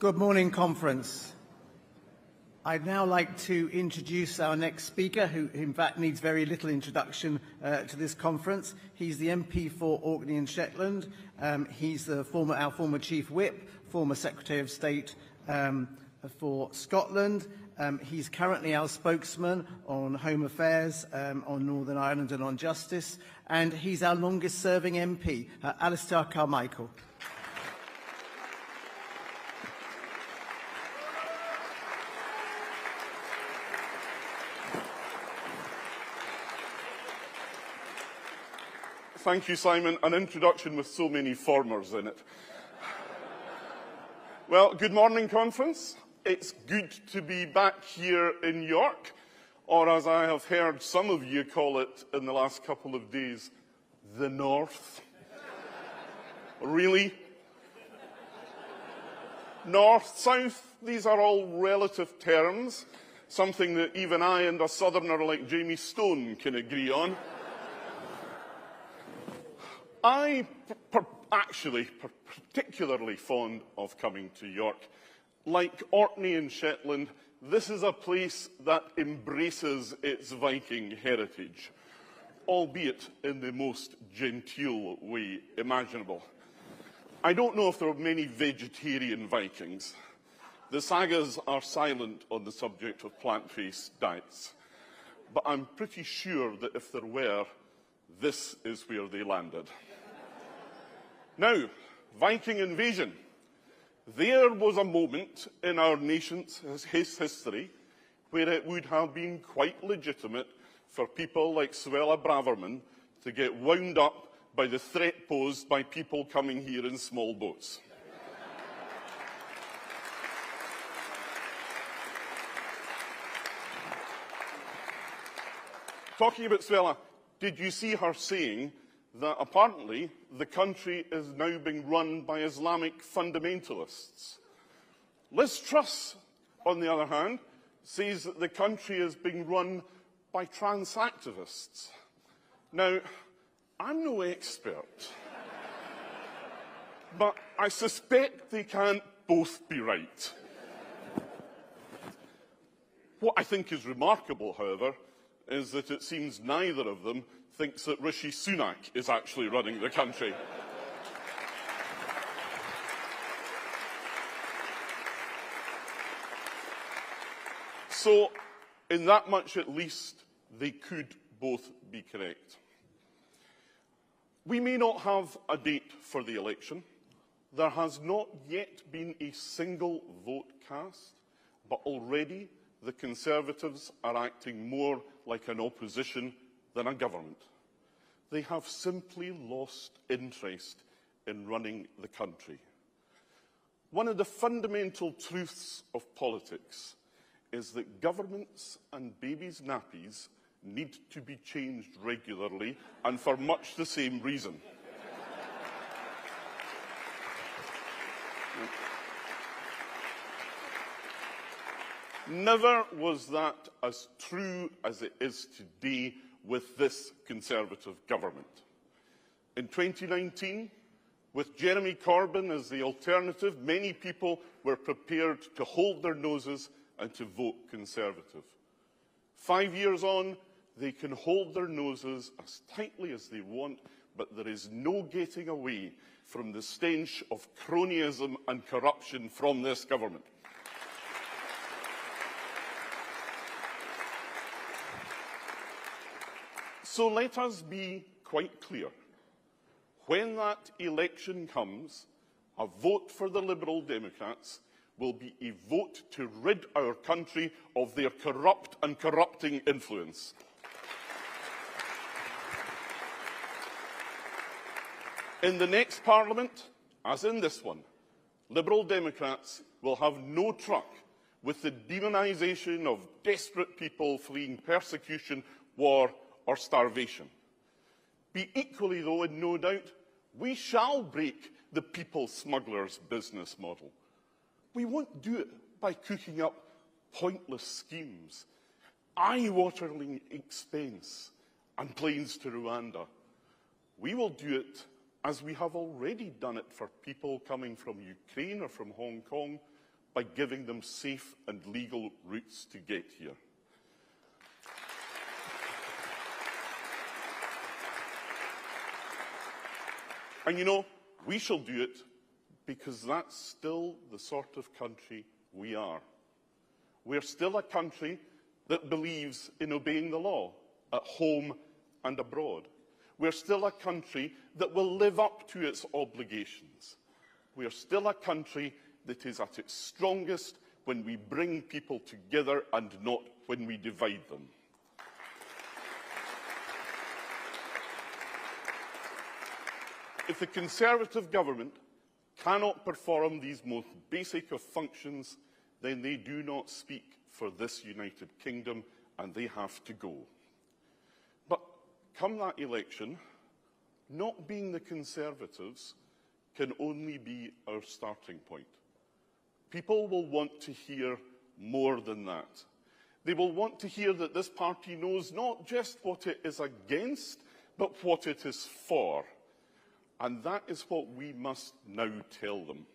Good morning, conference. I'd now like to introduce our next speaker, who in fact needs very little introduction to this conference. He's the MP for Orkney and Shetland. He's our former Chief Whip, former Secretary of State for Scotland. He's currently our spokesman on Home Affairs, on Northern Ireland and on Justice. And he's our longest-serving MP, Alastair Carmichael. Thank you, Simon. An introduction with so many formers in it. Well, good morning, conference. It's good to be back here in York, or as I have heard some of you call it in the last couple of days, the North. Really? North, South, these are all relative terms, something that even I and a southerner like Jamie Stone can agree on. I'm actually particularly fond of coming to York. Like Orkney and Shetland, this is a place that embraces its Viking heritage, albeit in the most genteel way imaginable. I don't know if there are many vegetarian Vikings. The sagas are silent on the subject of plant-based diets, but I'm pretty sure that if there were, this is where they landed. Now, Viking invasion. There was a moment in our nation's history where it would have been quite legitimate for people like Suella Braverman to get wound up by the threat posed by people coming here in small boats. Talking about Suella, did you see her saying that apparently the country is now being run by Islamic fundamentalists? Liz Truss, on the other hand, says that the country is being run by trans activists. Now, I'm no expert, but I suspect they can't both be right. What I think is remarkable, however, is that it seems neither of them thinks that Rishi Sunak is actually running the country. So, in that much at least, they could both be correct. We may not have a date for the election. There has not yet been a single vote cast, but already the Conservatives are acting more like an opposition than a government. They have simply lost interest in running the country. One of the fundamental truths of politics is that governments and babies' nappies need to be changed regularly and for much the same reason. Never was that as true as it is today with this Conservative government. In 2019, with Jeremy Corbyn as the alternative, many people were prepared to hold their noses and to vote Conservative. 5 years on, they can hold their noses as tightly as they want, but there is no getting away from the stench of cronyism and corruption from this government. So let us be quite clear. When that election comes, a vote for the Liberal Democrats will be a vote to rid our country of their corrupt and corrupting influence. In the next Parliament, as in this one, Liberal Democrats will have no truck with the demonisation of desperate people fleeing persecution, war, or starvation. Be equally, though, in no doubt, we shall break the people smugglers' business model. We won't do it by cooking up pointless schemes, eye-watering expense, and planes to Rwanda. We will do it as we have already done it for people coming from Ukraine or from Hong Kong, by giving them safe and legal routes to get here. And you know, we shall do it because that's still the sort of country we are. We're still a country that believes in obeying the law at home and abroad. We're still a country that will live up to its obligations. We're still a country that is at its strongest when we bring people together and not when we divide them. If the Conservative government cannot perform these most basic of functions, then they do not speak for this United Kingdom and they have to go. But come that election, not being the Conservatives can only be our starting point. People will want to hear more than that. They will want to hear that this party knows not just what it is against, but what it is for. And that is what we must now tell them.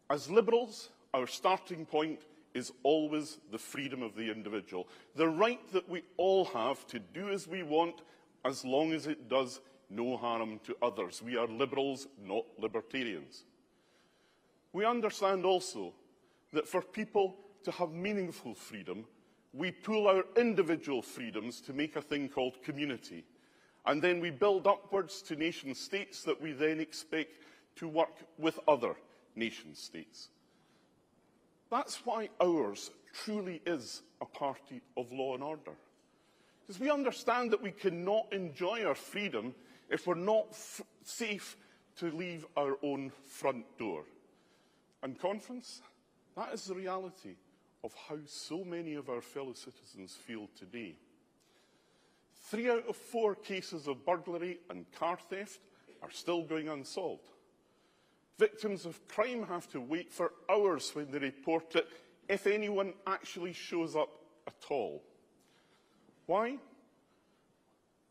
As Liberals, our starting point is always the freedom of the individual, the right that we all have to do as we want, as long as it does no harm to others. We are Liberals, not Libertarians. We understand also that for people to have meaningful freedom, we pool our individual freedoms to make a thing called community. And then we build upwards to nation states that we then expect to work with other nation states. That's why ours truly is a party of law and order. Because we understand that we cannot enjoy our freedom if we're not safe to leave our own front door. And Conference, that is the reality of how so many of our fellow citizens feel today. 3 out of 4 cases of burglary and car theft are still going unsolved. Victims of crime have to wait for hours when they report it, if anyone actually shows up at all. Why?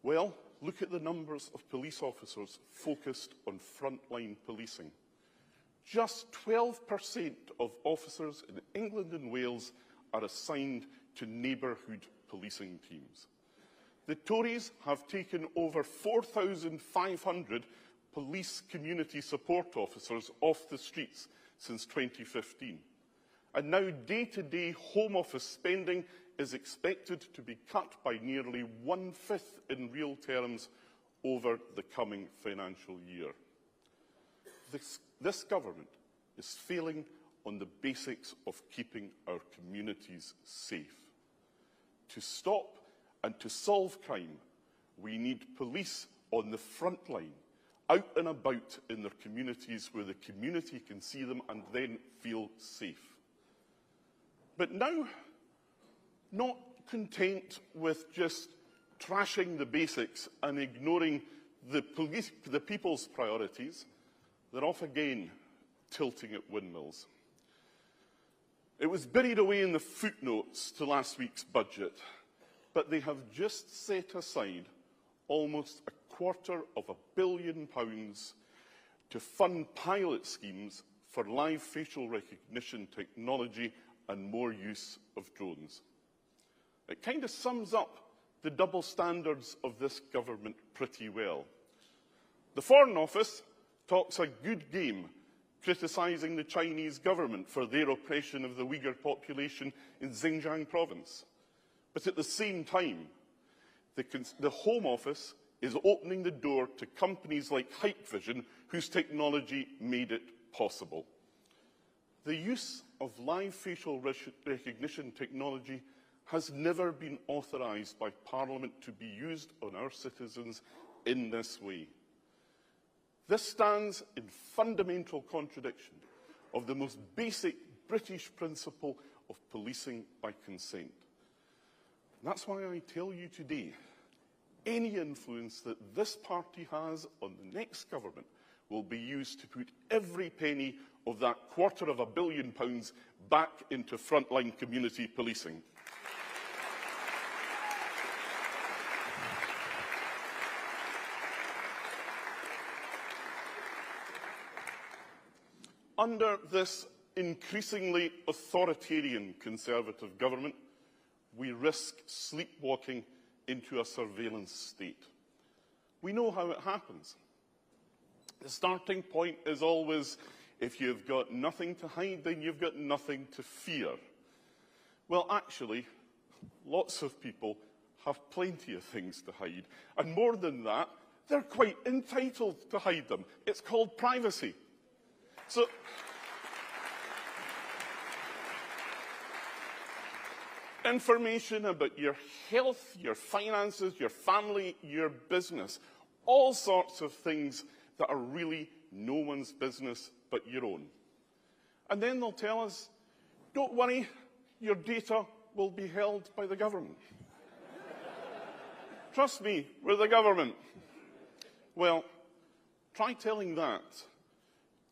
Well, look at the numbers of police officers focused on frontline policing. Just 12% of officers in England and Wales are assigned to neighbourhood policing teams. The Tories have taken over 4,500 police community support officers off the streets since 2015. And now day-to-day Home Office spending is expected to be cut by nearly 1/5 in real terms over the coming financial year. This government is failing on the basics of keeping our communities safe. To stop and to solve crime, we need police on the front line, out and about in their communities where the community can see them and then feel safe. But now, not content with just trashing the basics and ignoring the people's priorities, they're off again, tilting at windmills. It was buried away in the footnotes to last week's budget, but they have just set aside almost £250 million to fund pilot schemes for live facial recognition technology and more use of drones. It kind of sums up the double standards of this government pretty well. The Foreign Office talks a good game criticising the Chinese government for their oppression of the Uyghur population in Xinjiang province. But at the same time, the Home Office is opening the door to companies like Hikvision, whose technology made it possible. The use of live facial recognition technology has never been authorised by Parliament to be used on our citizens in this way. This stands in fundamental contradiction of the most basic British principle of policing by consent. And that's why I tell you today, any influence that this party has on the next government will be used to put every penny of that £250 million back into frontline community policing. Under this increasingly authoritarian Conservative government, we risk sleepwalking into a surveillance state. We know how it happens. The starting point is always, if you've got nothing to hide, then you've got nothing to fear. Well, actually, lots of people have plenty of things to hide. And more than that, they're quite entitled to hide them. It's called privacy. So, information about your health, your finances, your family, your business, all sorts of things that are really no one's business but your own. And then they'll tell us, don't worry, your data will be held by the government. Trust me, we're the government. Well, try telling that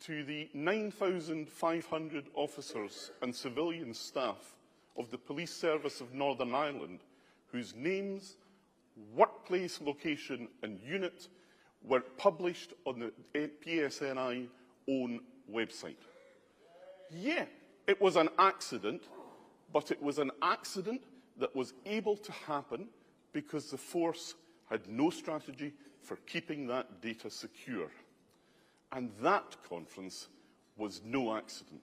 to the 9,500 officers and civilian staff of the Police Service of Northern Ireland, whose names, workplace location and unit were published on the PSNI own website. Yeah, it was an accident, but it was an accident that was able to happen because the force had no strategy for keeping that data secure. And that conference was no accident.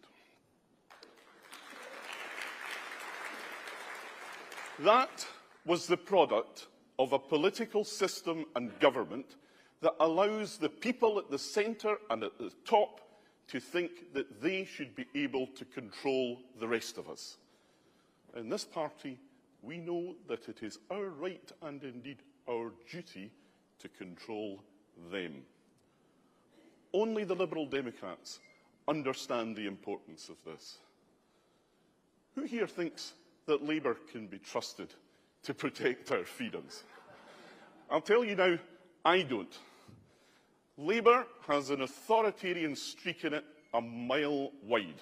That was the product of a political system and government that allows the people at the centre and at the top to think that they should be able to control the rest of us. In this party, we know that it is our right and indeed our duty to control them. Only the Liberal Democrats understand the importance of this. Who here thinks that Labour can be trusted to protect our freedoms? I'll tell you now, I don't. Labour has an authoritarian streak in it a mile wide.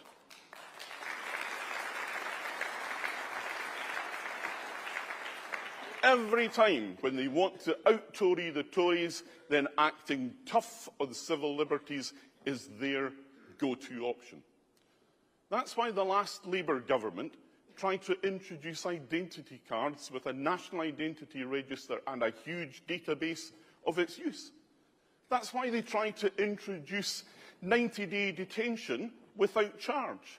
Every time when they want to out-Tory the Tories, then acting tough on civil liberties is their go-to option. That's why the last Labour government tried to introduce identity cards with a national identity register and a huge database of its use. That's why they tried to introduce 90-day detention without charge.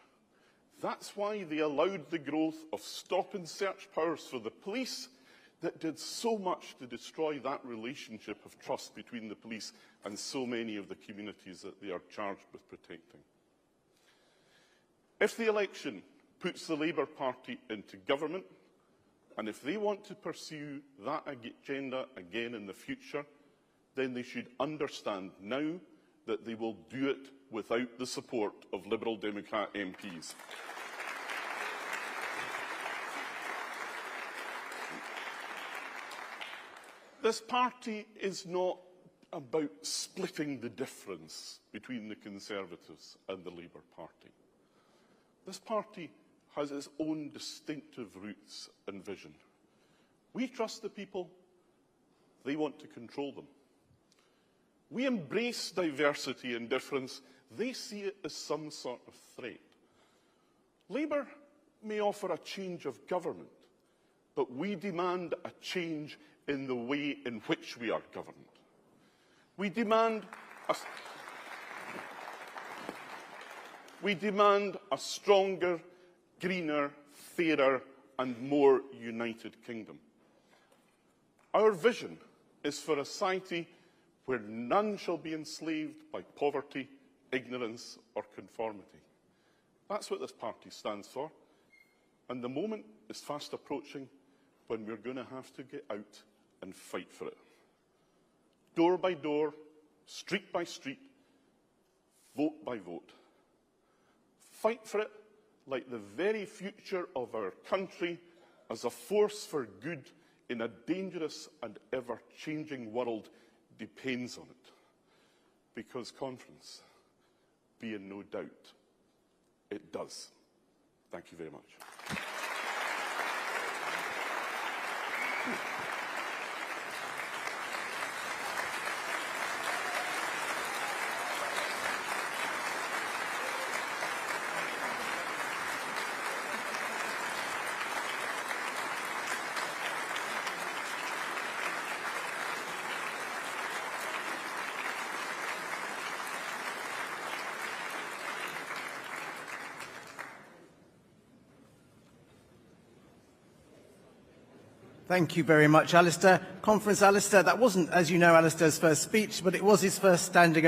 That's why they allowed the growth of stop and search powers for the police that did so much to destroy that relationship of trust between the police and so many of the communities that they are charged with protecting. If the election puts the Labour Party into government, and if they want to pursue that agenda again in the future, then they should understand now that they will do it without the support of Liberal Democrat MPs. This party is not about splitting the difference between the Conservatives and the Labour Party. This party has its own distinctive roots and vision. We trust the people. They want to control them. We embrace diversity and difference. They see it as some sort of threat. Labour may offer a change of government, but we demand a change in the way in which we are governed. We demand a stronger, greener, fairer and more united kingdom. Our vision is for a society where none shall be enslaved by poverty, ignorance or conformity. That's what this party stands for. And the moment is fast approaching when we're going to have to get out and fight for it. Door by door, street by street, vote by vote. Fight for it like the very future of our country as a force for good in a dangerous and ever-changing world depends on it. Because, conference, be in no doubt, it does. Thank you very much. Thank you very much, Alastair. Conference, Alastair, that wasn't, as you know, Alastair's first speech, but it was his first standing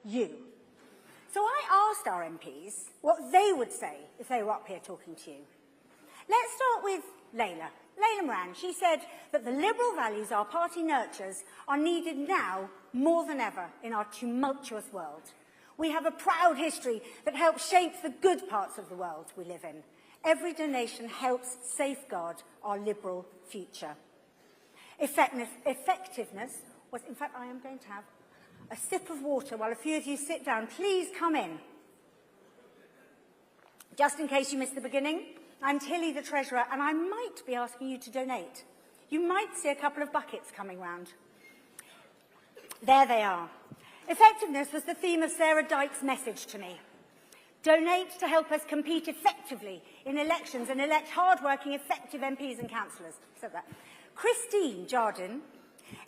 you. So I asked our MPs what they would say if they were up here talking to you. Let's start with Layla Moran. She said that the liberal values our party nurtures are needed now more than ever in our tumultuous world. We have a proud history that helps shape the good parts of the world we live in. Every donation helps safeguard our liberal future. Effectiveness was, in fact, I am going to have a sip of water while a few of you sit down. Please come in. Just in case you missed the beginning, I'm Tilly, the Treasurer, and I might be asking you to donate. You might see a couple of buckets coming round. There they are. Effectiveness was the theme of Sarah Dyke's message to me. Donate to help us compete effectively in elections and elect hard-working, effective MPs and councillors. Said that. Christine Jardine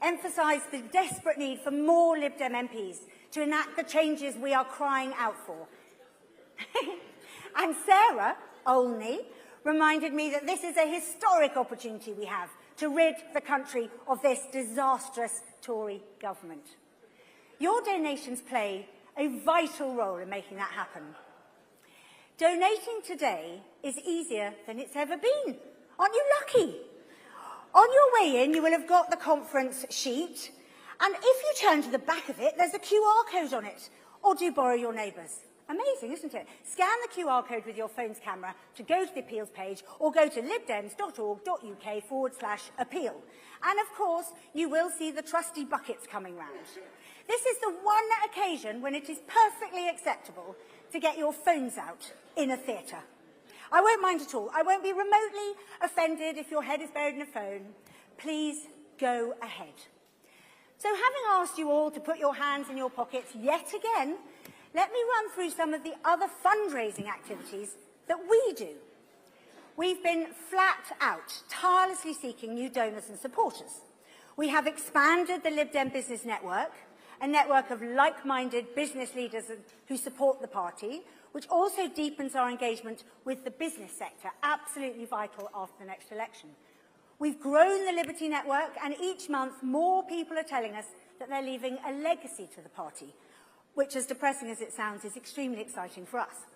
emphasised the desperate need for more Lib Dem MPs to enact the changes we are crying out for. And Sarah Olney reminded me that this is a historic opportunity we have to rid the country of this disastrous Tory government. Your donations play a vital role in making that happen. Donating today is easier than it's ever been. Aren't you lucky? On your way in, you will have got the conference sheet, and if you turn to the back of it, there's a QR code on it. Or do borrow your neighbour's. Amazing, isn't it? Scan the QR code with your phone's camera to go to the appeals page, or go to libdems.org.uk/appeal. And of course, you will see the trusty buckets coming round. This is the one occasion when it is perfectly acceptable to get your phones out in a theatre. I won't mind at all. I won't be remotely offended if your head is buried in a phone. Please go ahead. So having asked you all to put your hands in your pockets yet again, let me run through some of the other fundraising activities that we do. We've been flat out, tirelessly seeking new donors and supporters. We have expanded the Lib Dem Business Network, a network of like-minded business leaders who support the party, which also deepens our engagement with the business sector, absolutely vital after the next election. We've grown the Liberty Network, and each month more people are telling us that they're leaving a legacy to the party, which, as depressing as it sounds, is extremely exciting for us.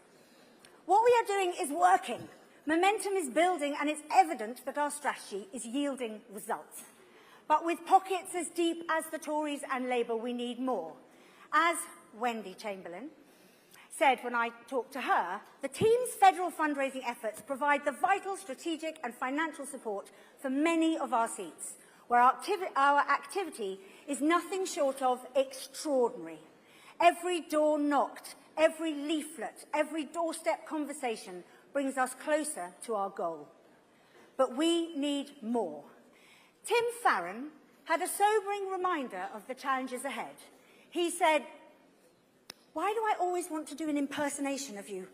What we are doing is working. Momentum is building, and it's evident that our strategy is yielding results. But with pockets as deep as the Tories and Labour, we need more. As Wendy Chamberlain said when I talked to her, the team's federal fundraising efforts provide the vital strategic and financial support for many of our seats, where our activity is nothing short of extraordinary. Every door knocked, every leaflet, every doorstep conversation brings us closer to our goal. But we need more. Tim Farron had a sobering reminder of the challenges ahead. He said, "Why do I always want to do an impersonation of you,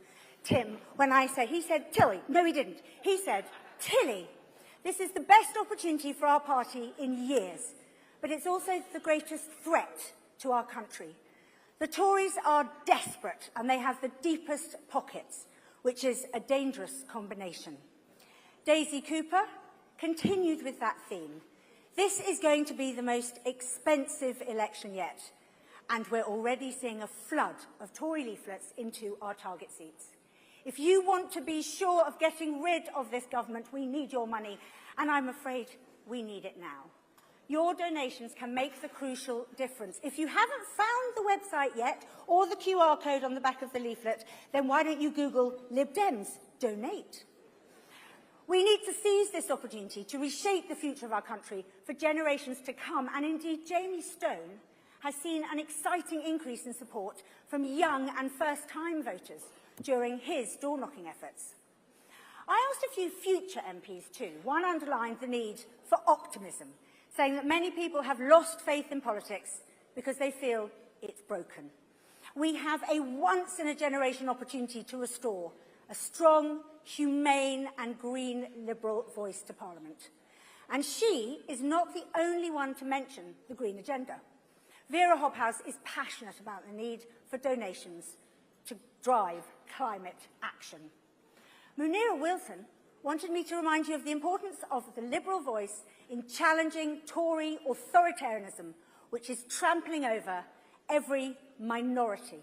Tim, when I say," he said, "Tilly." No, he didn't. He said, "Tilly, this is the best opportunity for our party in years, but it's also the greatest threat to our country. The Tories are desperate and they have the deepest pockets, which is a dangerous combination." Daisy Cooper continued with that theme. This is going to be the most expensive election yet, and we're already seeing a flood of Tory leaflets into our target seats. If you want to be sure of getting rid of this government, we need your money, and I'm afraid we need it now. Your donations can make the crucial difference. If you haven't found the website yet, or the QR code on the back of the leaflet, then why don't you Google Lib Dems Donate? We need to seize this opportunity to reshape the future of our country for generations to come, and indeed Jamie Stone has seen an exciting increase in support from young and first-time voters during his door-knocking efforts. I asked a few future MPs too. One underlined the need for optimism, saying that many people have lost faith in politics because they feel it's broken. We have a once-in-a-generation opportunity to restore a strong, humane and green Liberal voice to Parliament. And she is not the only one to mention the green agenda. Vera Hobhouse is passionate about the need for donations to drive climate action. Munira Wilson wanted me to remind you of the importance of the Liberal voice in challenging Tory authoritarianism, which is trampling over every minority,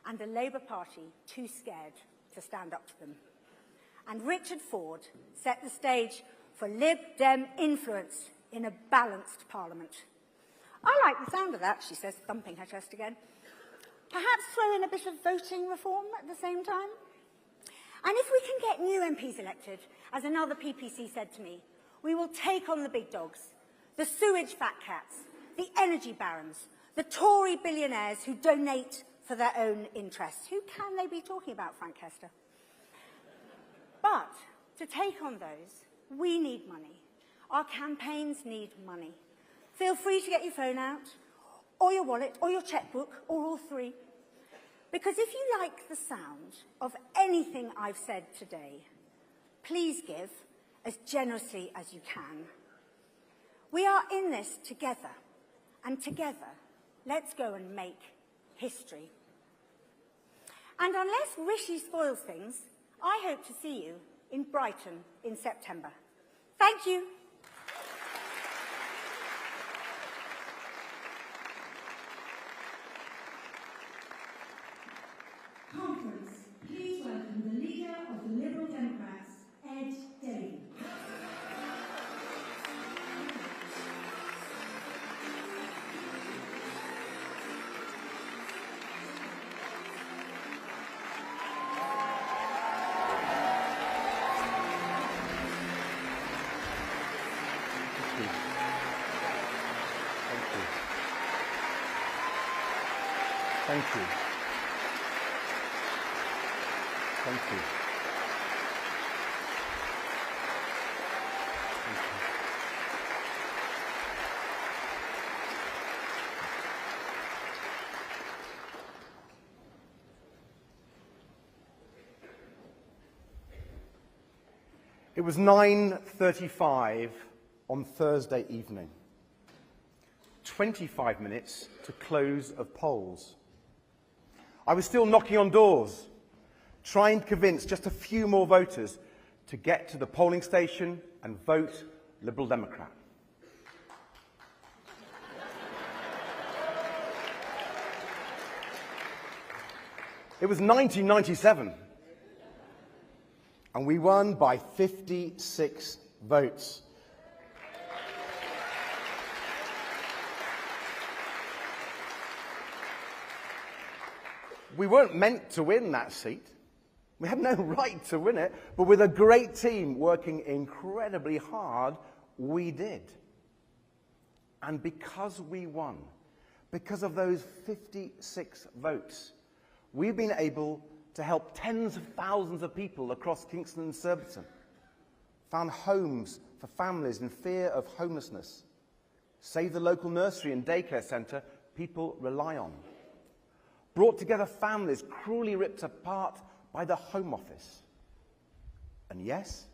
and the Labour Party too scared to stand up to them. And Richard Ford set the stage for Lib Dem influence in a balanced Parliament. I like the sound of that, she says, thumping her chest again. Perhaps throw in a bit of voting reform at the same time? And if we can get new MPs elected, as another PPC said to me, we will take on the big dogs, the sewage fat cats, the energy barons, the Tory billionaires who donate for their own interests. Who can they be talking about, Frank Hester? But to take on those, we need money. Our campaigns need money. Feel free to get your phone out, or your wallet, or your checkbook, or all three. Because if you like the sound of anything I've said today, please give as generously as you can. We are in this together, and together, let's go and make history. And unless Rishi spoils things, I hope to see you in Brighton in September. Thank you. Conference, please welcome the leader of the Liberal Democrats, Ed Davey. Thank you. Thank you. It was 9:35 on Thursday evening. 25 minutes to close of polls. I was still knocking on doors, trying to convince just a few more voters to get to the polling station and vote Liberal Democrat. It was 1997, and we won by 56 votes. We weren't meant to win that seat. We had no right to win it, but with a great team working incredibly hard, we did. And because we won, because of those 56 votes, we've been able to help tens of thousands of people across Kingston and Surbiton, found homes for families in fear of homelessness, saved the local nursery and daycare centre people rely on, brought together families cruelly ripped apart by the Home Office, and yes,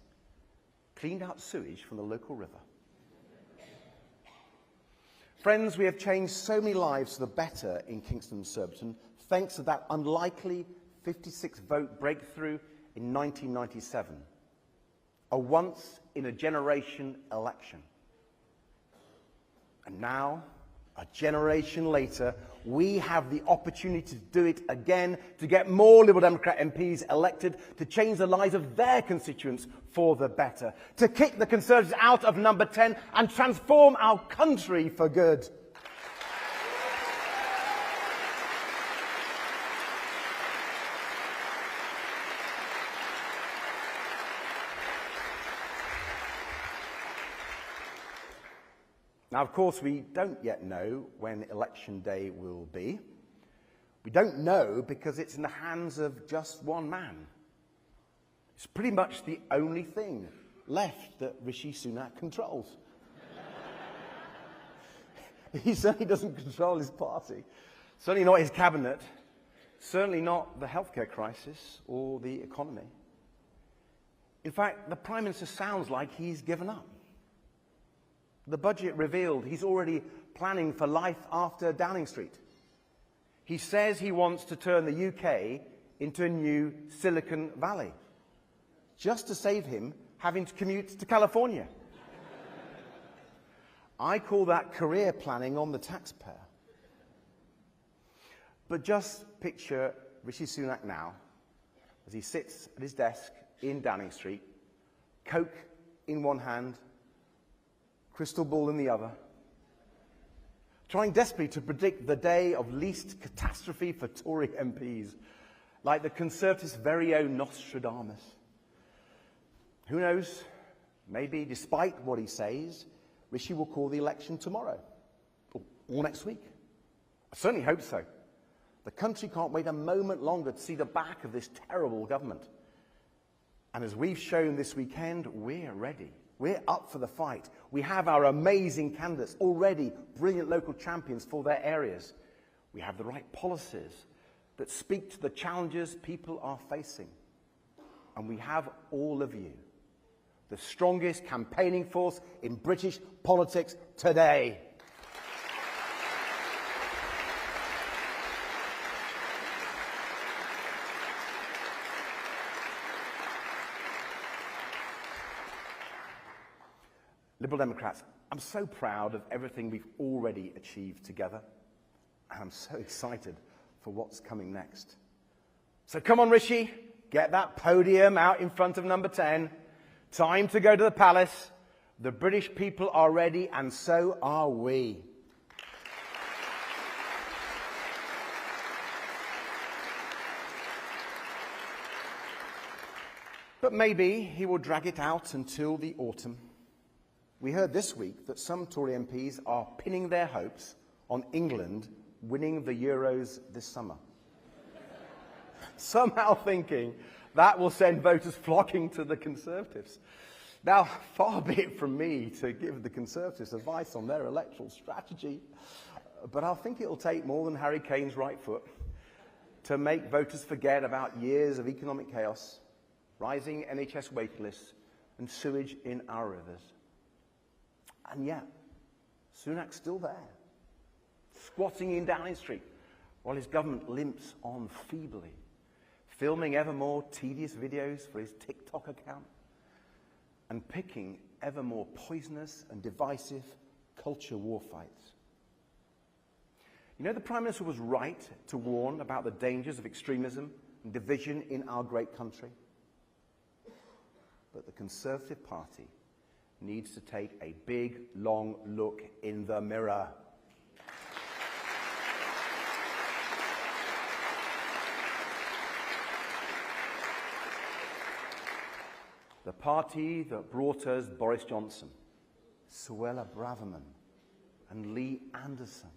cleaned out sewage from the local river. Friends, we have changed so many lives for the better in Kingston and Surbiton thanks to that unlikely 56-vote breakthrough in 1997, a once-in-a-generation election. And now, a generation later, we have the opportunity to do it again, to get more Liberal Democrat MPs elected, to change the lives of their constituents for the better, to kick the Conservatives out of number 10 and transform our country for good. Now, of course, we don't yet know when election day will be. We don't know because it's in the hands of just one man. It's pretty much the only thing left that Rishi Sunak controls. He certainly doesn't control his party, certainly not his cabinet, certainly not the healthcare crisis or the economy. In fact, the Prime Minister sounds like he's given up. The budget revealed he's already planning for life after Downing Street. He says he wants to turn the UK into a new Silicon Valley, just to save him having to commute to California. I call that career planning on the taxpayer. But just picture Rishi Sunak now as he sits at his desk in Downing Street, Coke in one hand, crystal ball in the other, trying desperately to predict the day of least catastrophe for Tory MPs, like the Conservatives' very own Nostradamus. Who knows? Maybe, despite what he says, Rishi will call the election tomorrow, or next week. I certainly hope so. The country can't wait a moment longer to see the back of this terrible government. And as we've shown this weekend, we're ready. We're up for the fight. We have our amazing candidates, already brilliant local champions for their areas. We have the right policies that speak to the challenges people are facing. And we have all of you, the strongest campaigning force in British politics today. Liberal Democrats, I'm so proud of everything we've already achieved together, and I'm so excited for what's coming next. So come on, Rishi, get that podium out in front of number 10. Time to go to the palace. The British people are ready, and so are we. But maybe he will drag it out until the autumn. We heard this week that some Tory MPs are pinning their hopes on England winning the Euros this summer. Somehow thinking that will send voters flocking to the Conservatives. Now, far be it from me to give the Conservatives advice on their electoral strategy, but I think it'll take more than Harry Kane's right foot to make voters forget about years of economic chaos, rising NHS waiting lists, and sewage in our rivers. And yet, Sunak's still there, squatting in Downing Street, while his government limps on feebly, filming ever more tedious videos for his TikTok account, and picking ever more poisonous and divisive culture war fights. You know, the Prime Minister was right to warn about the dangers of extremism and division in our great country. But the Conservative Party needs to take a big, long look in the mirror. The party that brought us Boris Johnson, Suella Braverman, and Lee Anderson,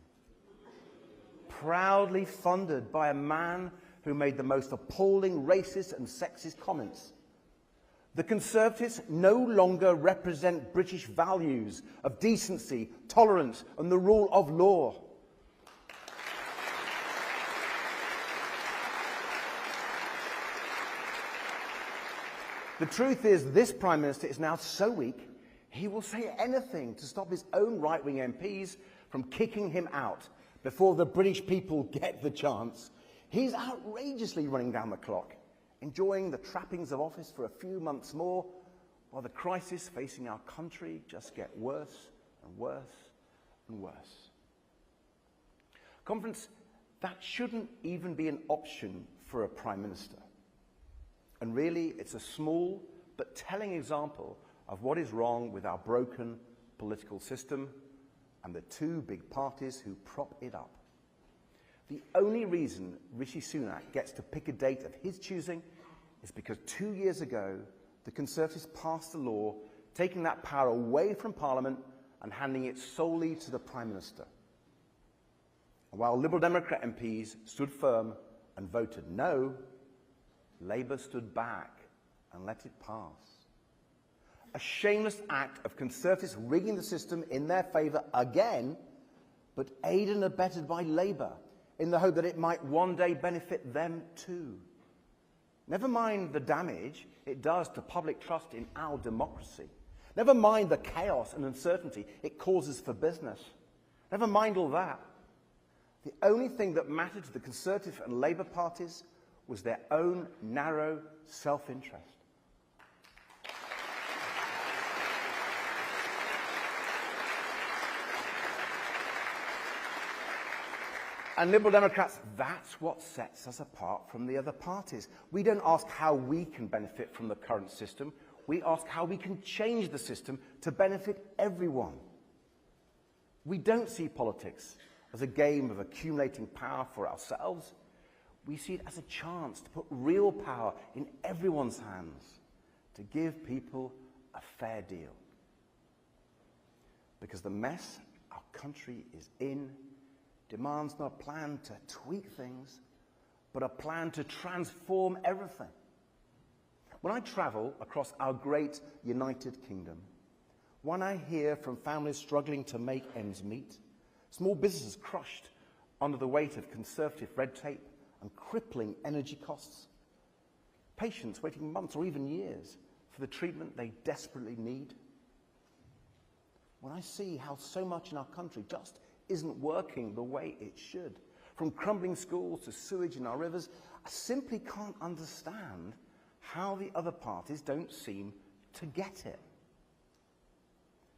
proudly funded by a man who made the most appalling racist and sexist comments. The Conservatives no longer represent British values of decency, tolerance, and the rule of law. The truth is, this Prime Minister is now so weak, he will say anything to stop his own right-wing MPs from kicking him out before the British people get the chance. He's outrageously running down the clock, enjoying the trappings of office for a few months more, while the crisis facing our country just get worse and worse and worse. Conference, that shouldn't even be an option for a Prime Minister. And really, it's a small but telling example of what is wrong with our broken political system and the two big parties who prop it up. The only reason Rishi Sunak gets to pick a date of his choosing is because 2 years ago, the Conservatives passed a law taking that power away from Parliament and handing it solely to the Prime Minister. And while Liberal Democrat MPs stood firm and voted no, Labour stood back and let it pass. A shameless act of Conservatives rigging the system in their favour again, but aided and abetted by Labour in the hope that it might one day benefit them too. Never mind the damage it does to public trust in our democracy. Never mind the chaos and uncertainty it causes for business. Never mind all that. The only thing that mattered to the Conservative and Labour parties was their own narrow self-interest. And Liberal Democrats, that's what sets us apart from the other parties. We don't ask how we can benefit from the current system. We ask how we can change the system to benefit everyone. We don't see politics as a game of accumulating power for ourselves. We see it as a chance to put real power in everyone's hands, to give people a fair deal. Because the mess our country is in demands not a plan to tweak things, but a plan to transform everything. When I travel across our great United Kingdom, when I hear from families struggling to make ends meet, small businesses crushed under the weight of conservative red tape and crippling energy costs, patients waiting months or even years for the treatment they desperately need, when I see how so much in our country just isn't working the way it should, from crumbling schools to sewage in our rivers, I simply can't understand how the other parties don't seem to get it.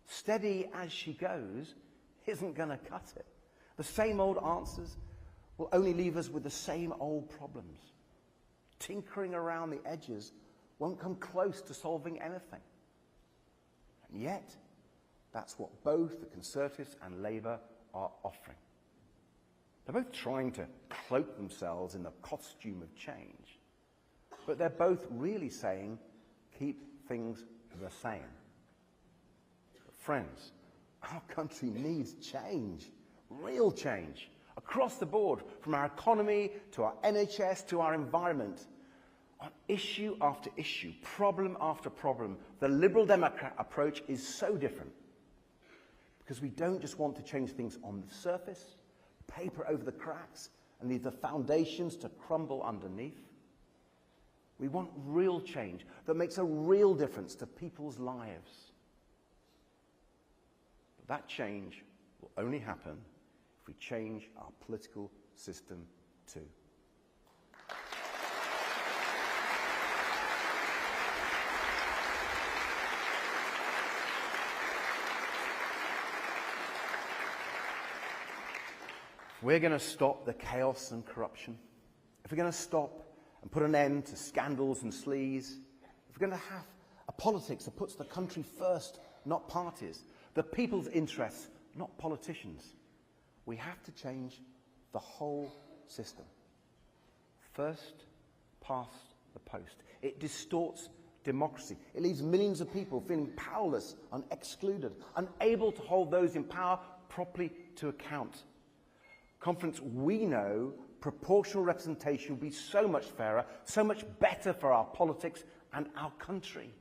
Steady as she goes isn't going to cut it. The same old answers will only leave us with the same old problems. Tinkering around the edges won't come close to solving anything. And yet, that's what both the Conservatives and Labour are offering. They're both trying to cloak themselves in the costume of change, but they're both really saying, keep things the same. But friends, our country needs change, real change, across the board, from our economy to our NHS to our environment. On issue after issue, problem after problem, the Liberal Democrat approach is so different. Because we don't just want to change things on the surface, paper over the cracks, and leave the foundations to crumble underneath. We want real change that makes a real difference to people's lives. But that change will only happen if we change our political system too. We're going to stop the chaos and corruption. If we're going to stop and put an end to scandals and sleaze, if we're going to have a politics that puts the country first, not parties, the people's interests, not politicians, we have to change the whole system. First past the post. It distorts democracy. It leaves millions of people feeling powerless and excluded, unable to hold those in power properly to account. Conference, we know proportional representation will be so much fairer, so much better for our politics and our country.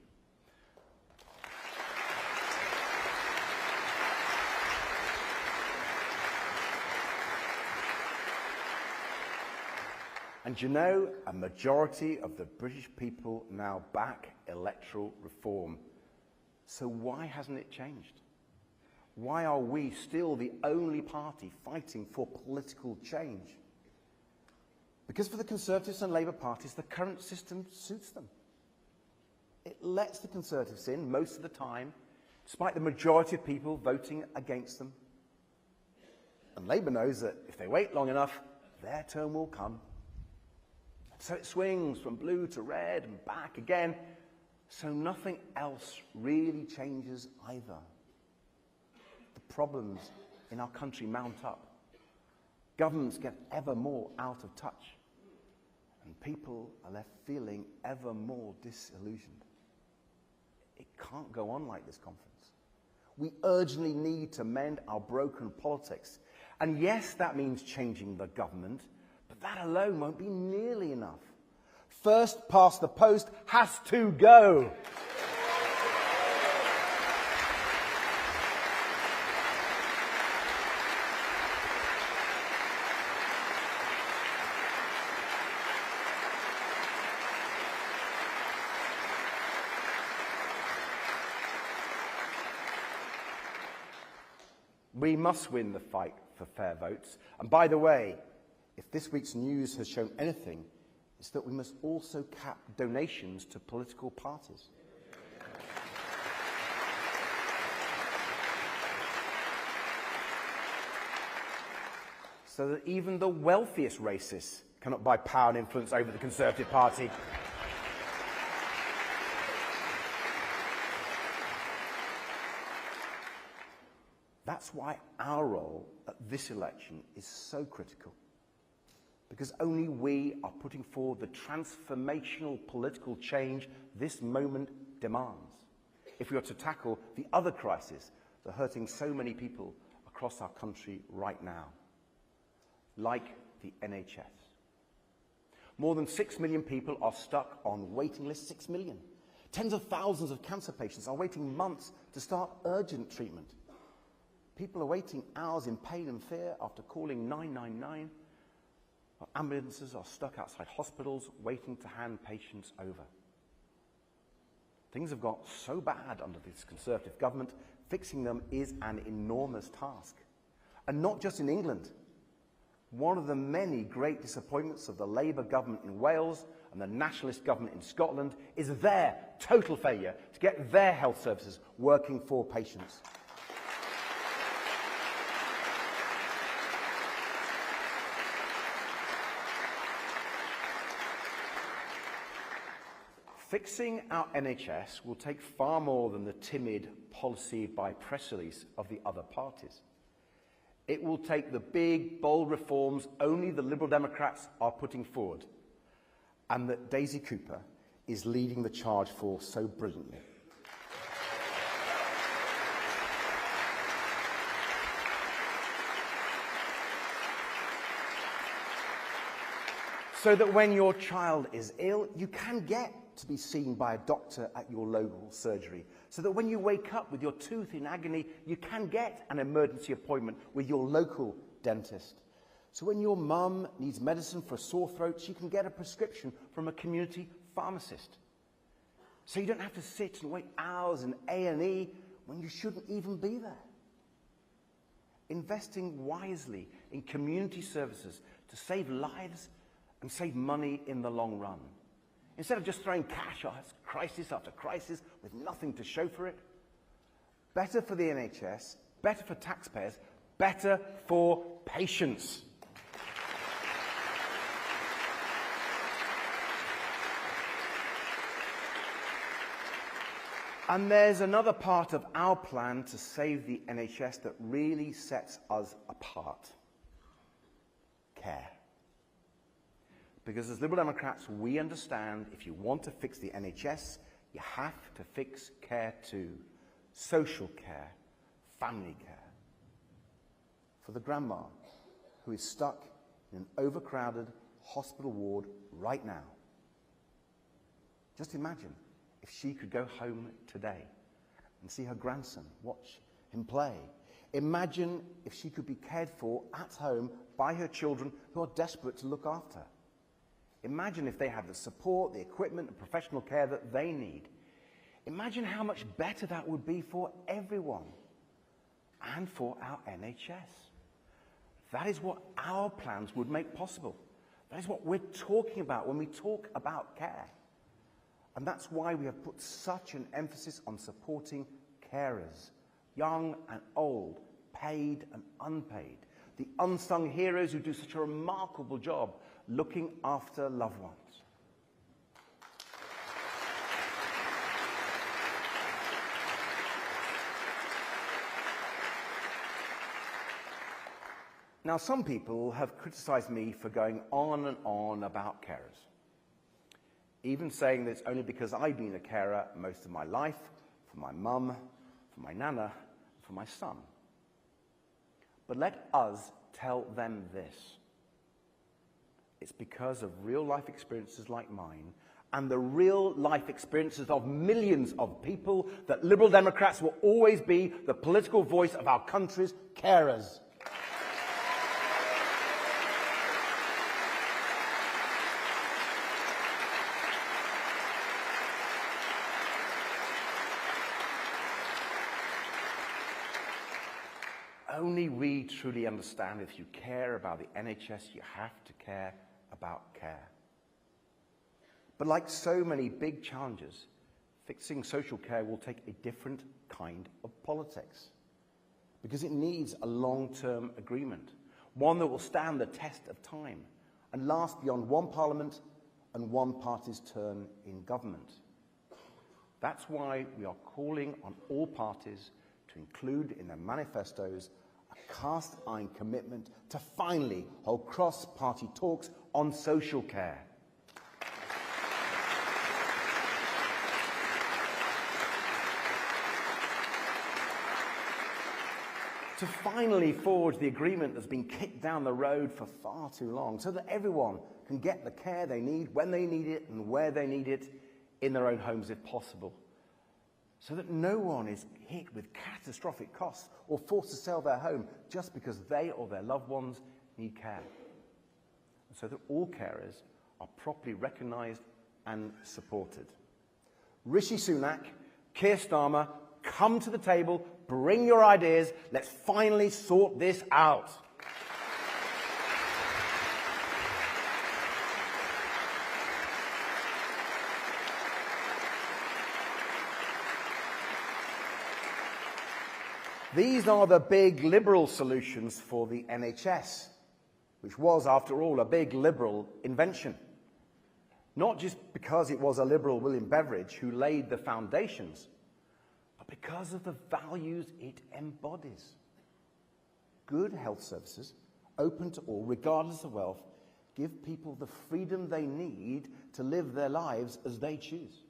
And you know, a majority of the British people now back electoral reform. So why hasn't it changed? Why are we still the only party fighting for political change? Because for the Conservatives and Labour parties, the current system suits them. It lets the Conservatives in most of the time, despite the majority of people voting against them. And Labour knows that if they wait long enough, their turn will come. So it swings from blue to red and back again, so nothing else really changes either. The problems in our country mount up. Governments get ever more out of touch, and people are left feeling ever more disillusioned. It can't go on like this, conference. We urgently need to mend our broken politics. And yes, that means changing the government, but that alone won't be nearly enough. First past the post has to go. We must win the fight for fair votes. And by the way, if this week's news has shown anything, it's that we must also cap donations to political parties. so that even the wealthiest racists cannot buy power and influence over the Conservative Party. That's why our role at this election is so critical, because only we are putting forward the transformational political change this moment demands if we are to tackle the other crises that are hurting so many people across our country right now, like the NHS. More than 6 million people are stuck on waiting lists, 6 million. Tens of thousands of cancer patients are waiting months to start urgent treatment. People are waiting hours in pain and fear after calling 999. Ambulances are stuck outside hospitals waiting to hand patients over. Things have got so bad under this Conservative government, fixing them is an enormous task. And not just in England. One of the many great disappointments of the Labour government in Wales and the Nationalist government in Scotland is their total failure to get their health services working for patients. Fixing our NHS will take far more than the timid policy by press release of the other parties. It will take the big, bold reforms only the Liberal Democrats are putting forward, and that Daisy Cooper is leading the charge for so brilliantly. So that when your child is ill, you can get to be seen by a doctor at your local surgery. So that when you wake up with your tooth in agony, you can get an emergency appointment with your local dentist. So when your mum needs medicine for a sore throat, she can get a prescription from a community pharmacist. So you don't have to sit and wait hours in A&E when you shouldn't even be there. Investing wisely in community services to save lives and save money in the long run. Instead of just throwing cash at crisis after crisis with nothing to show for it. Better for the NHS, better for taxpayers, better for patients. And there's another part of our plan to save the NHS that really sets us apart. Care. Because as Liberal Democrats, we understand if you want to fix the NHS, you have to fix care too. Social care, family care. For the grandma who is stuck in an overcrowded hospital ward right now. Just imagine if she could go home today and see her grandson, watch him play. Imagine if she could be cared for at home by her children who are desperate to look after her. Imagine if they had the support, the equipment, and professional care that they need. Imagine how much better that would be for everyone and for our NHS. That is what our plans would make possible. That is what we're talking about when we talk about care. And that's why we have put such an emphasis on supporting carers, young and old, paid and unpaid, the unsung heroes who do such a remarkable job looking after loved ones. Now, some people have criticized me for going on and on about carers, even saying that it's only because I've been a carer most of my life, for my mum, for my nana, for my son. But let us tell them this. It's because of real-life experiences like mine and the real-life experiences of millions of people that Liberal Democrats will always be the political voice of our country's carers. Only we truly understand if you care about the NHS, you have to care about care. But like so many big challenges, fixing social care will take a different kind of politics because it needs a long-term agreement, one that will stand the test of time and last beyond one parliament and one party's turn in government. That's why we are calling on all parties to include in their manifestos a cast-iron commitment to finally hold cross-party talks on social care. To finally forge the agreement that's been kicked down the road for far too long, so that everyone can get the care they need, when they need it, and where they need it, in their own homes if possible. So that no one is hit with catastrophic costs or forced to sell their home just because they or their loved ones need care. And so that all carers are properly recognised and supported. Rishi Sunak, Keir Starmer, come to the table, bring your ideas, let's finally sort this out. These are the big Liberal solutions for the NHS, which was, after all, a big Liberal invention. Not just because it was a Liberal William Beveridge who laid the foundations, but because of the values it embodies. Good health services, open to all, regardless of wealth, give people the freedom they need to live their lives as they choose.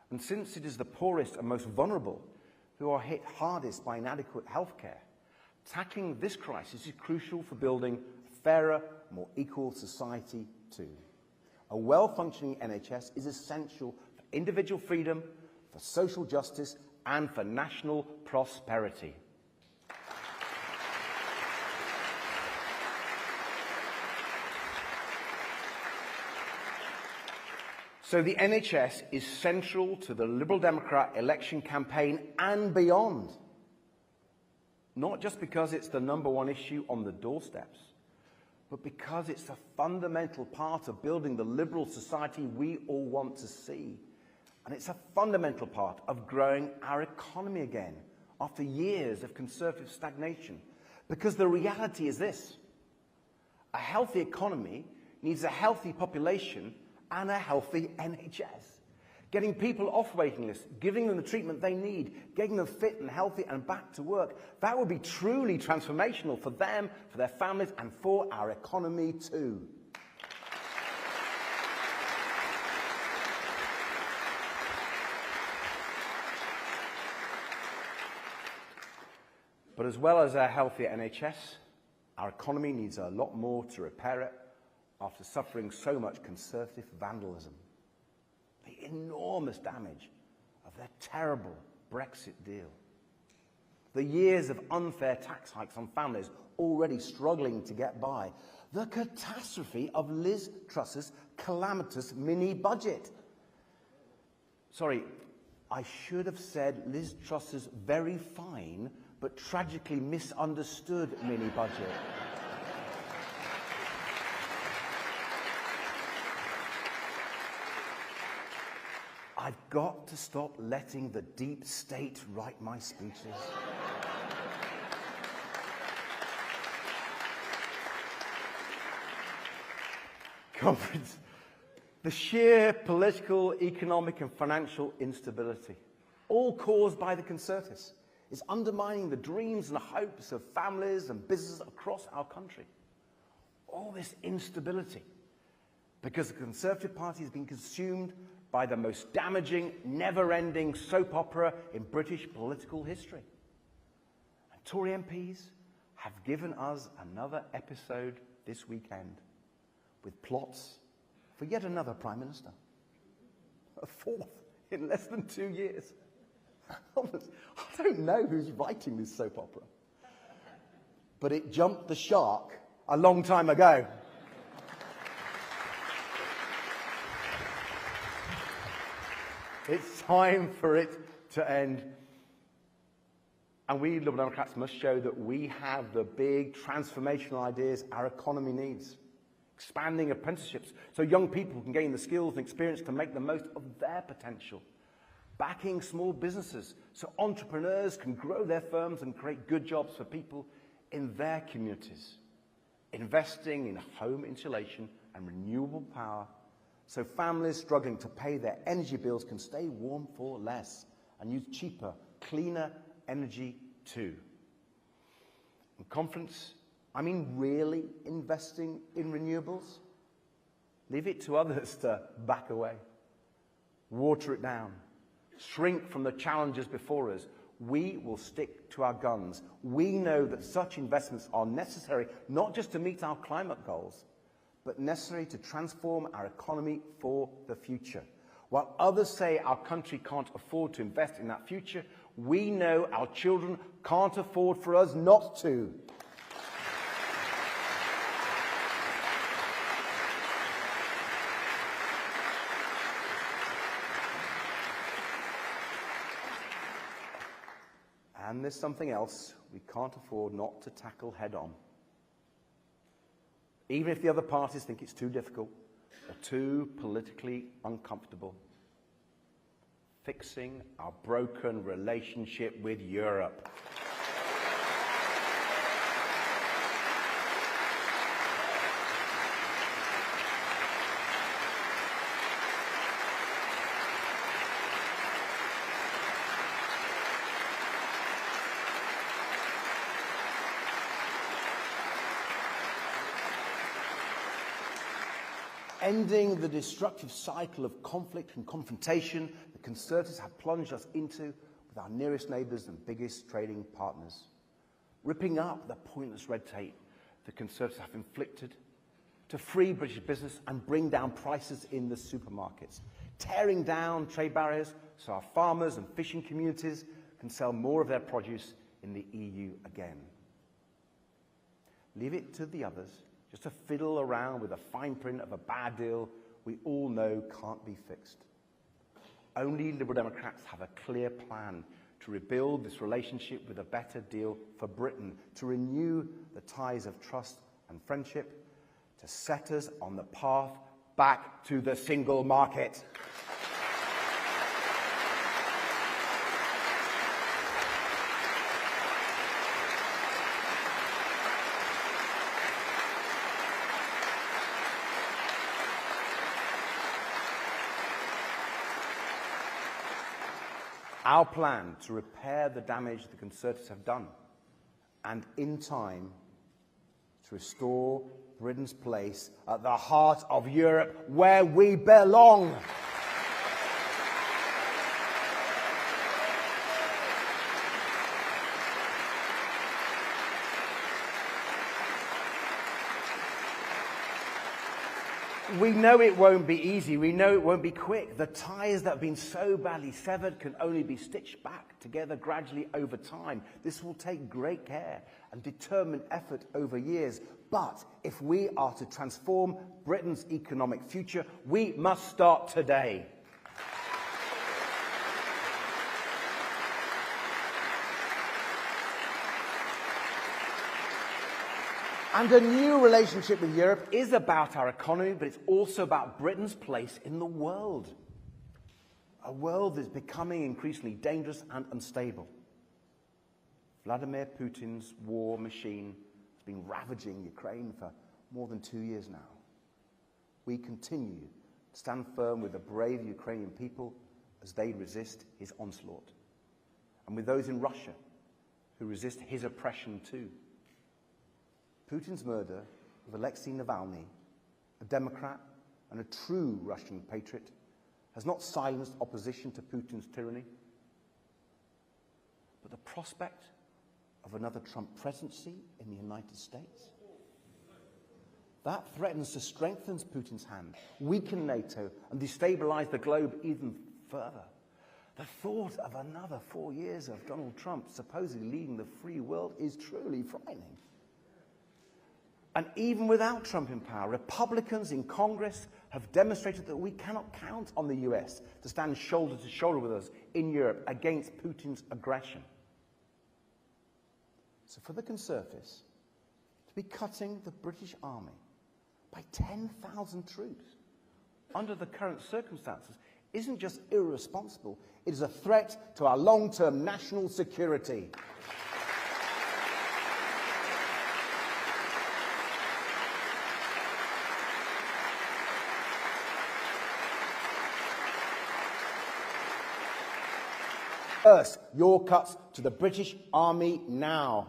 And since it is the poorest and most vulnerable who are hit hardest by inadequate healthcare, tackling this crisis is crucial for building a fairer, more equal society too. A well-functioning NHS is essential for individual freedom, for social justice, and for national prosperity. So the NHS is central to the Liberal Democrat election campaign and beyond. Not just because it's the #1 issue on the doorsteps, but because it's a fundamental part of building the liberal society we all want to see. And it's a fundamental part of growing our economy again after years of conservative stagnation. Because the reality is this: a healthy economy needs a healthy population and a healthy NHS. Getting people off waiting lists, giving them the treatment they need, getting them fit and healthy and back to work, that would be truly transformational for them, for their families, and for our economy too. But as well as a healthier NHS, our economy needs a lot more to repair it after suffering so much conservative vandalism. The enormous damage of their terrible Brexit deal. The years of unfair tax hikes on families already struggling to get by. The catastrophe of Liz Truss's calamitous mini-budget. Sorry, I should have said Liz Truss's very fine but tragically misunderstood mini-budget. I've got to stop letting the deep state write my speeches. Conference. The sheer political, economic and financial instability, all caused by the Conservatives, is undermining the dreams and the hopes of families and businesses across our country. All this instability because the Conservative Party has been consumed by the most damaging, never-ending soap opera in British political history. And Tory MPs have given us another episode this weekend with plots for yet another Prime Minister. A fourth in less than 2 years. I don't know who's writing this soap opera, but it jumped the shark a long time ago. It's time for it to end. And we Liberal Democrats must show that we have the big transformational ideas our economy needs. Expanding apprenticeships so young people can gain the skills and experience to make the most of their potential. Backing small businesses so entrepreneurs can grow their firms and create good jobs for people in their communities. investing in home insulation and renewable power so families struggling to pay their energy bills can stay warm for less and use cheaper, cleaner energy too. In conference, I mean really investing in renewables? Leave it to others to back away, water it down, shrink from the challenges before us. We will stick to our guns. We know that such investments are necessary not just to meet our climate goals, but necessary to transform our economy for the future. While others say our country can't afford to invest in that future, we know our children can't afford for us not to. And there's something else we can't afford not to tackle head-on. Even if the other parties think it's too difficult or too politically uncomfortable. Fixing our broken relationship with Europe. Ending the destructive cycle of conflict and confrontation the Conservatives have plunged us into with our nearest neighbours and biggest trading partners. Ripping up the pointless red tape the Conservatives have inflicted to free British business and bring down prices in the supermarkets. Tearing down trade barriers so our farmers and fishing communities can sell more of their produce in the EU again. Leave it to the others just to fiddle around with a fine print of a bad deal we all know can't be fixed. Only Liberal Democrats have a clear plan to rebuild this relationship with a better deal for Britain, to renew the ties of trust and friendship, to set us on the path back to the single market. Our plan to repair the damage the Conservatives have done, and in time to restore Britain's place at the heart of Europe where we belong. We know it won't be easy. We know it won't be quick. The ties that have been so badly severed can only be stitched back together gradually over time. This will take great care and determined effort over years. But if we are to transform Britain's economic future, we must start today. And a new relationship with Europe is about our economy, but it's also about Britain's place in the world. A world that is becoming increasingly dangerous and unstable. Vladimir Putin's war machine has been ravaging Ukraine for more than 2 years now. We continue to stand firm with the brave Ukrainian people as they resist his onslaught, and with those in Russia who resist his oppression too. Putin's murder of Alexei Navalny, a Democrat and a true Russian patriot, has not silenced opposition to Putin's tyranny. But the prospect of another Trump presidency in the United States, that threatens to strengthen Putin's hand, weaken NATO, and destabilize the globe even further. The thought of another 4 years of Donald Trump supposedly leading the free world is truly frightening. And even without Trump in power, Republicans in Congress have demonstrated that we cannot count on the US to stand shoulder to shoulder with us in Europe against Putin's aggression. So for the Conservatives to be cutting the British Army by 10,000 troops under the current circumstances isn't just irresponsible, it is a threat to our long-term national security. First, your cuts to the British Army now.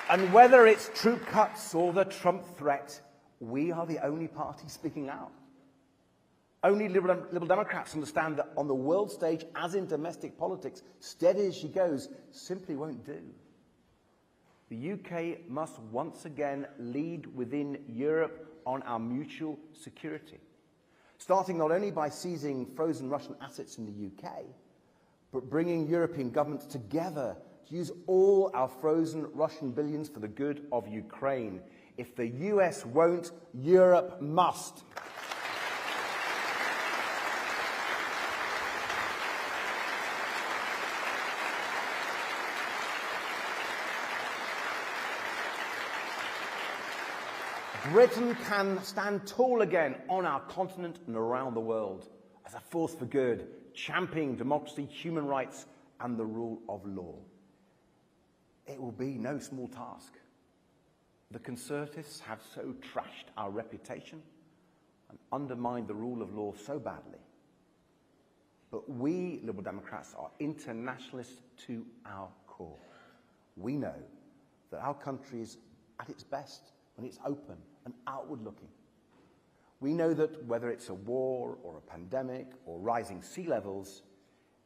And whether it's troop cuts or the Trump threat, we are the only party speaking out. Only Liberal Democrats understand that on the world stage, as in domestic politics, steady as she goes simply won't do. The UK must once again lead within Europe on our mutual security, starting not only by seizing frozen Russian assets in the UK, but bringing European governments together to use all our frozen Russian billions for the good of Ukraine. If the US won't, Europe must. Britain can stand tall again on our continent and around the world as a force for good, championing democracy, human rights, and the rule of law. It will be no small task. The Conservatives have so trashed our reputation and undermined the rule of law so badly. But we, Liberal Democrats, are internationalists to our core. We know that our country is at its best when it's open and outward-looking. We know that whether it's a war or a pandemic or rising sea levels,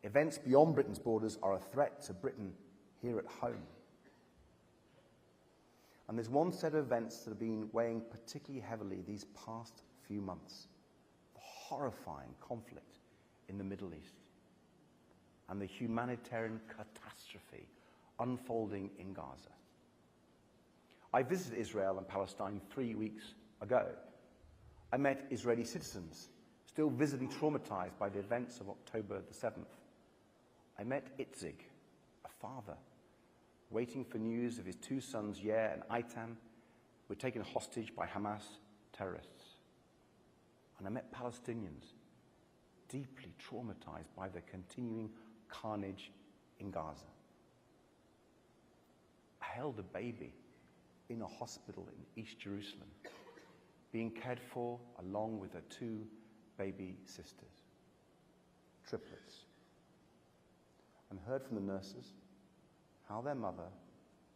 events beyond Britain's borders are a threat to Britain here at home. And there's one set of events that have been weighing particularly heavily these past few months: the horrifying conflict in the Middle East and the humanitarian catastrophe unfolding in Gaza. I visited Israel and Palestine 3 weeks ago. I met Israeli citizens still visibly traumatized by the events of October the 7th. I met Itzik, a father, waiting for news of his 2 sons, Yair and Aitan, who were taken hostage by Hamas terrorists. And I met Palestinians deeply traumatized by the continuing carnage in Gaza. I held a baby in a hospital in East Jerusalem, being cared for along with her 2 baby sisters, triplets, and heard from the nurses how their mother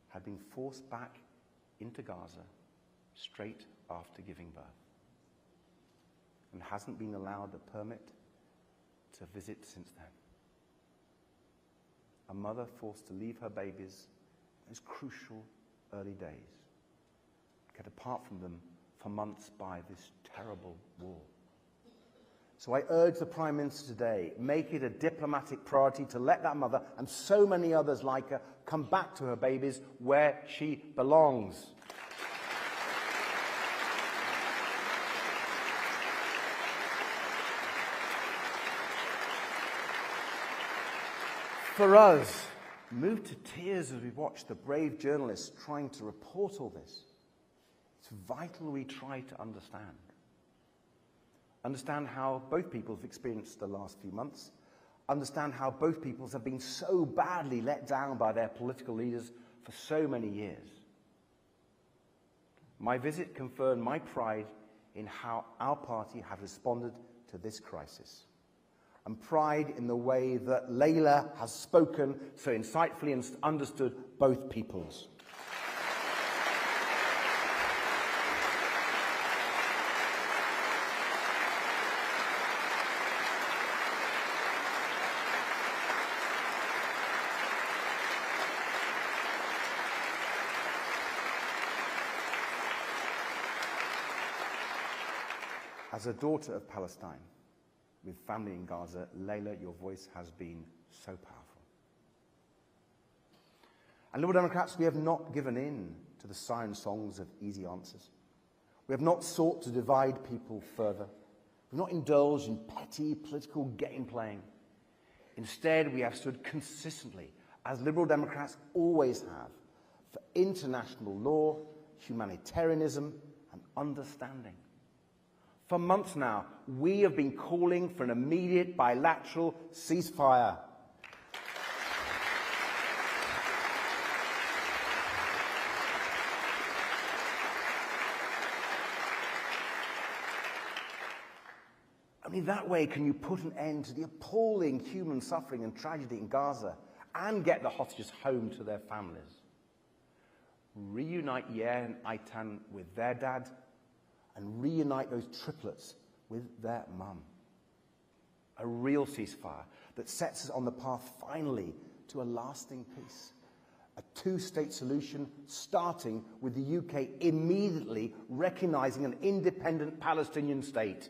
had been forced back into Gaza straight after giving birth and hasn't been allowed a permit to visit since then. A mother forced to leave her babies in those crucial early days, kept apart from them for months by this terrible war. So I urge the Prime Minister today, make it a diplomatic priority to let that mother and so many others like her come back to her babies where she belongs. For us, moved to tears as we watch the brave journalists trying to report all this, it's vital we try to understand how both peoples have experienced the last few months, understand how both peoples have been so badly let down by their political leaders for so many years. My visit confirmed my pride in how our party has responded to this crisis, and pride in the way that Layla has spoken so insightfully and understood both peoples. As a daughter of Palestine, with family in Gaza, Layla, your voice has been so powerful. And Liberal Democrats, we have not given in to the siren songs of easy answers. We have not sought to divide people further. We've not indulged in petty political game playing. Instead, we have stood consistently, as Liberal Democrats always have, for international law, humanitarianism, and understanding. For months now, we have been calling for an immediate bilateral ceasefire. Only that way can you put an end to the appalling human suffering and tragedy in Gaza and get the hostages home to their families. Reunite Yair and Aitan with their dad and reunite those triplets with their mum. A real ceasefire that sets us on the path finally to a lasting peace. A two-state solution starting with the UK immediately recognising an independent Palestinian state.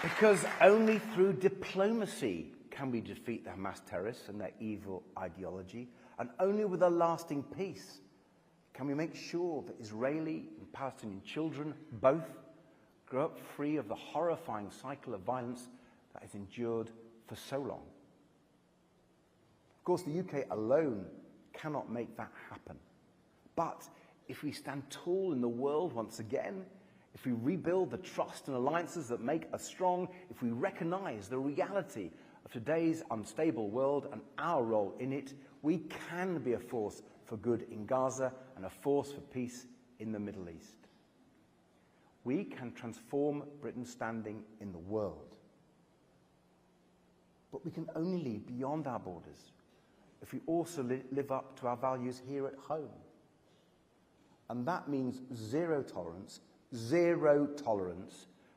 Because only through diplomacy can we defeat the Hamas terrorists and their evil ideology, and only with a lasting peace can we make sure that Israeli and Palestinian children both grow up free of the horrifying cycle of violence that has endured for so long. Of course, the UK alone cannot make that happen. But if we stand tall in the world once again, if we rebuild the trust and alliances that make us strong, if we recognise the reality of today's unstable world and our role in it, we can be a force for good in Gaza and a force for peace in the Middle East. We can transform Britain's standing in the world. But we can only lead beyond our borders if we also live up to our values here at home. And that means zero tolerance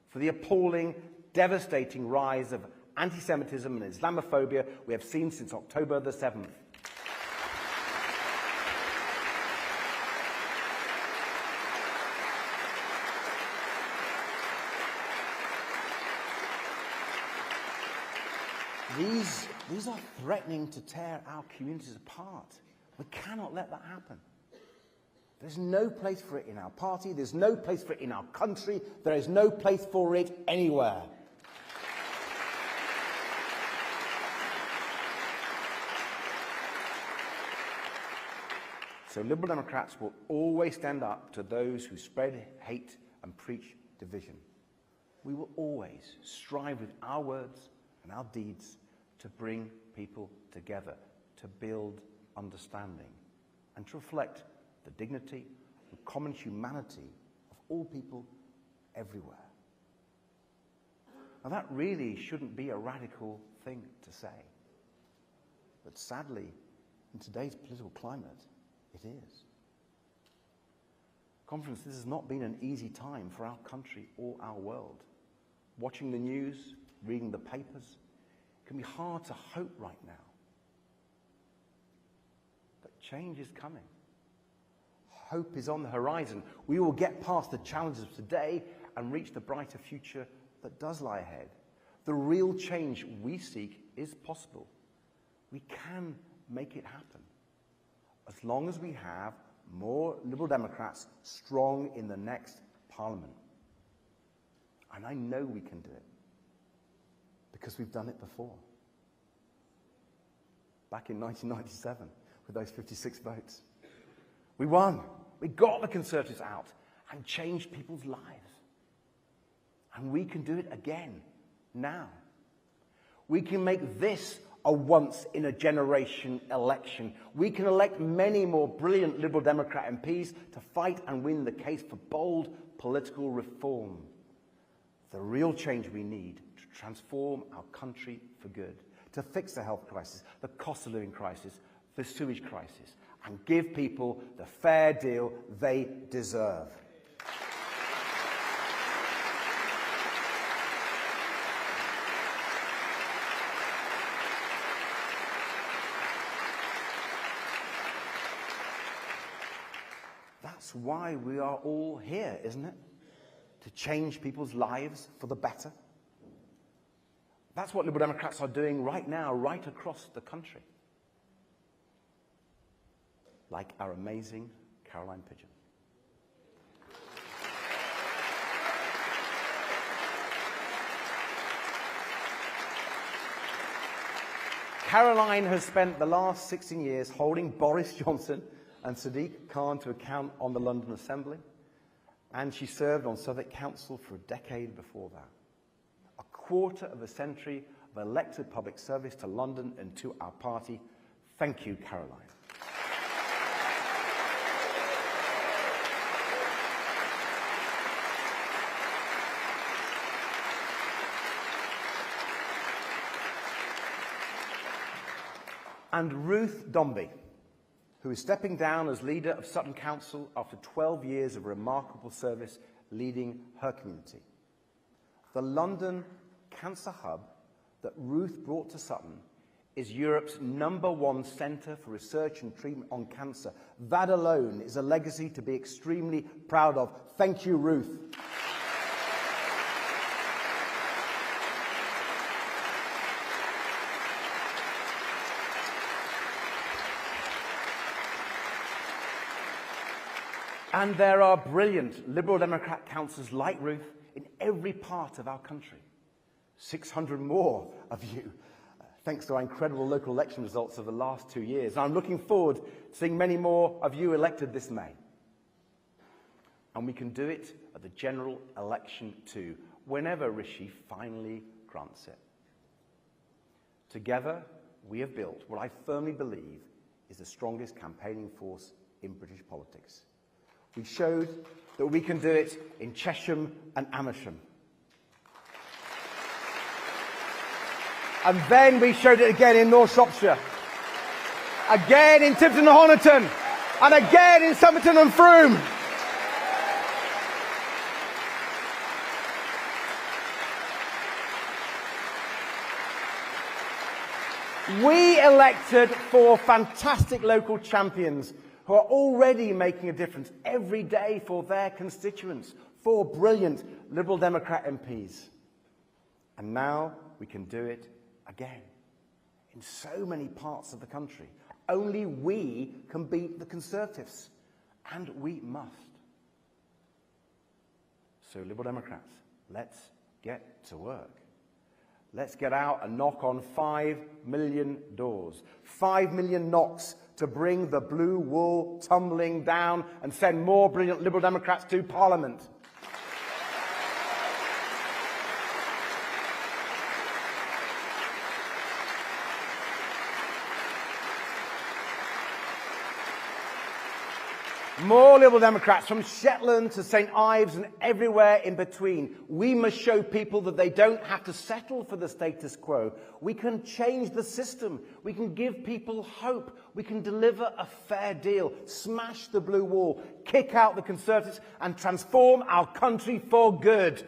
for the appalling, devastating rise of anti-Semitism and Islamophobia we have seen since October the 7th. These are threatening to tear our communities apart. We cannot let that happen. There's no place for it in our party. There's no place for it in our country. There is no place for it anywhere. So Liberal Democrats will always stand up to those who spread hate and preach division. We will always strive with our words and our deeds to bring people together, to build understanding, and to reflect the dignity and common humanity of all people everywhere. Now that really shouldn't be a radical thing to say. But sadly, in today's political climate, it is. Conference, this has not been an easy time for our country or our world. Watching the news, reading the papers, it can be hard to hope right now. But change is coming. Hope is on the horizon. We will get past the challenges of today and reach the brighter future that does lie ahead. The real change we seek is possible. We can make it happen, as long as we have more Liberal Democrats strong in the next Parliament. And I know we can do it, because we've done it before. Back in 1997, with those 56 votes. We won. We got the Conservatives out and changed people's lives. And we can do it again, now. We can make this a once-in-a-generation election. We can elect many more brilliant Liberal Democrat MPs to fight and win the case for bold political reform. The real change we need to transform our country for good, to fix the health crisis, the cost of living crisis, the sewage crisis, and give people the fair deal they deserve. That's why we are all here, isn't it? To change people's lives for the better. That's what Liberal Democrats are doing right now, right across the country. Like our amazing Caroline Pigeon. Caroline has spent the last 16 years holding Boris Johnson and Sadiq Khan to account on the London Assembly, and she served on Southwark Council for a decade before that. A quarter of a century of of elected public service to London and to our party. Thank you, Caroline. And Ruth Dombey, who is stepping down as leader of Sutton Council after 12 years of remarkable service leading her community. The London Cancer Hub that Ruth brought to Sutton is Europe's #1 centre for research and treatment on cancer. That alone is a legacy to be extremely proud of. Thank you, Ruth. And there are brilliant Liberal Democrat councillors like Ruth in every part of our country. 600 more of you, thanks to our incredible local election results of the last 2 years. And I'm looking forward to seeing many more of you elected this May. And we can do it at the general election too, whenever Rishi finally grants it. Together, we have built what I firmly believe is the strongest campaigning force in British politics. We showed that we can do it in Chesham and Amersham. And then we showed it again in North Shropshire, again in Tipton and Honiton, and again in Somerton and Frome. We elected 4 fantastic local champions who are already making a difference every day for their constituents. 4 brilliant Liberal Democrat MPs. And now we can do it again in so many parts of the country. Only we can beat the Conservatives, and we must. So, Liberal Democrats, let's get to work. Let's get out and knock on 5 million doors, 5 million knocks to bring the blue wool tumbling down and send more brilliant Liberal Democrats to Parliament. More Liberal Democrats from Shetland to St Ives and everywhere in between. We must show people that they don't have to settle for the status quo. We can change the system. We can give people hope. We can deliver a fair deal, smash the blue wall, kick out the Conservatives and transform our country for good.